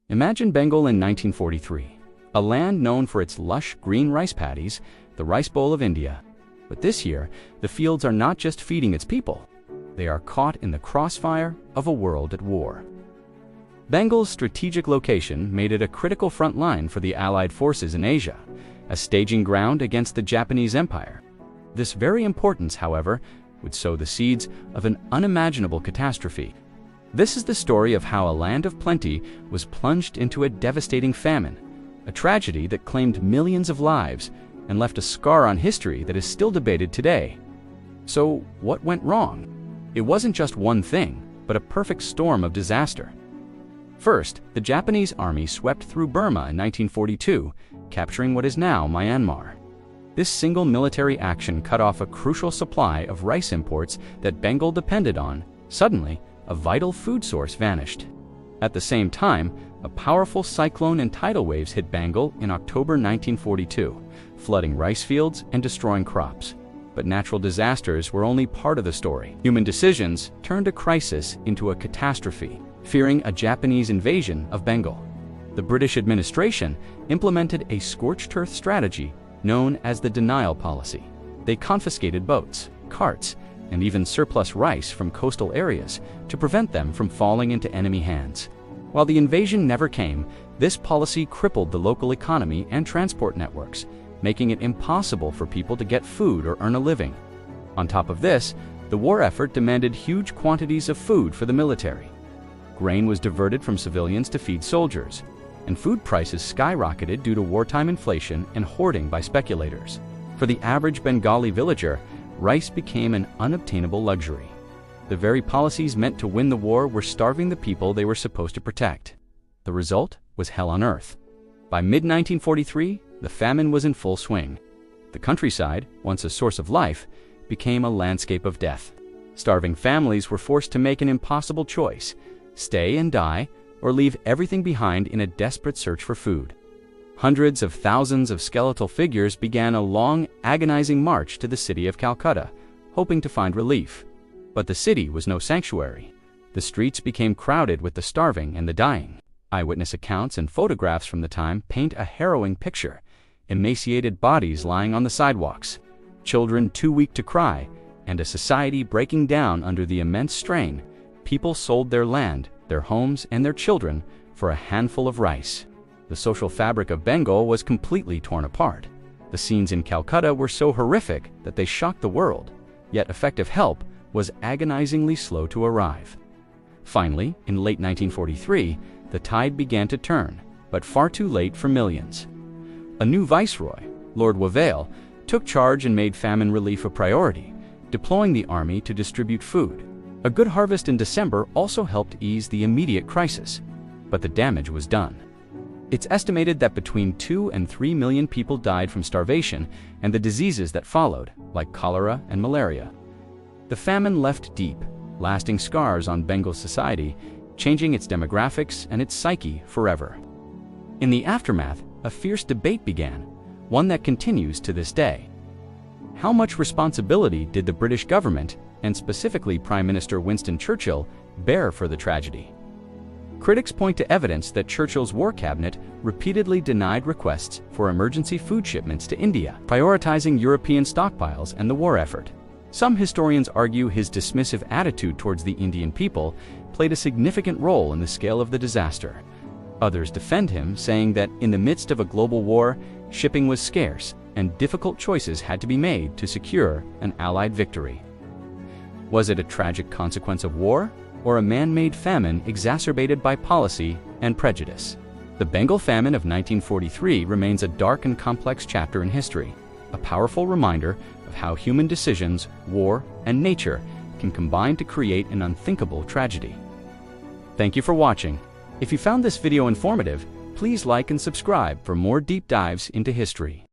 Imagine Bengal in 1943, a land known for its lush green rice paddies, the Rice Bowl of India. But this year, the fields are not just feeding its people, they are caught in the crossfire of a world at war. Bengal's strategic location made it a critical front line for the Allied forces in Asia, a staging ground against the Japanese Empire. This very importance, however, would sow the seeds of an unimaginable catastrophe. This is the story of how a land of plenty was plunged into a devastating famine, a tragedy that claimed millions of lives and left a scar on history that is still debated today. So, what went wrong? It wasn't just one thing, but a perfect storm of disaster. First, the Japanese army swept through Burma in 1942, capturing what is now Myanmar. This single military action cut off a crucial supply of rice imports that Bengal depended on. Suddenly, a vital food source vanished. At the same time, a powerful cyclone and tidal waves hit Bengal in October 1942, flooding rice fields and destroying crops. But natural disasters were only part of the story. Human decisions turned a crisis into a catastrophe, fearing a Japanese invasion of Bengal. The British administration implemented a scorched earth strategy known as the denial policy. They confiscated boats, carts, and even surplus rice from coastal areas to prevent them from falling into enemy hands. While the invasion never came, this policy crippled the local economy and transport networks, making it impossible for people to get food or earn a living. On top of this, the war effort demanded huge quantities of food for the military. Grain was diverted from civilians to feed soldiers, and food prices skyrocketed due to wartime inflation and hoarding by speculators. For the average Bengali villager, rice became an unobtainable luxury. The very policies meant to win the war were starving the people they were supposed to protect. The result was hell on earth. By mid-1943, the famine was in full swing. The countryside, once a source of life, became a landscape of death. Starving families were forced to make an impossible choice: stay and die, or leave everything behind in a desperate search for food. Hundreds of thousands of skeletal figures began a long, agonizing march to the city of Calcutta, hoping to find relief. But the city was no sanctuary. The streets became crowded with the starving and the dying. Eyewitness accounts and photographs from the time paint a harrowing picture: emaciated bodies lying on the sidewalks, children too weak to cry, and a society breaking down under the immense strain. People sold their land, their homes, and their children for a handful of rice. The social fabric of Bengal was completely torn apart. The scenes in Calcutta were so horrific that they shocked the world, yet effective help was agonizingly slow to arrive. Finally, in late 1943, the tide began to turn, but far too late for millions. A new viceroy, Lord Wavell, took charge and made famine relief a priority, deploying the army to distribute food. A good harvest in December also helped ease the immediate crisis, but the damage was done. It's estimated that between 2 and 3 million people died from starvation and the diseases that followed, like cholera and malaria. The famine left deep, lasting scars on Bengal society, changing its demographics and its psyche forever. In the aftermath, a fierce debate began, one that continues to this day. How much responsibility did the British government, and specifically Prime Minister Winston Churchill, bear for the tragedy? Critics point to evidence that Churchill's war cabinet repeatedly denied requests for emergency food shipments to India, prioritizing European stockpiles and the war effort. Some historians argue his dismissive attitude towards the Indian people played a significant role in the scale of the disaster. Others defend him, saying that in the midst of a global war, shipping was scarce and difficult choices had to be made to secure an Allied victory. Was it a tragic consequence of war, or a man-made famine exacerbated by policy and prejudice? The Bengal famine of 1943 remains a dark and complex chapter in history, a powerful reminder of how human decisions, war, and nature can combine to create an unthinkable tragedy. Thank you for watching. If you found this video informative, please like and subscribe for more deep dives into history.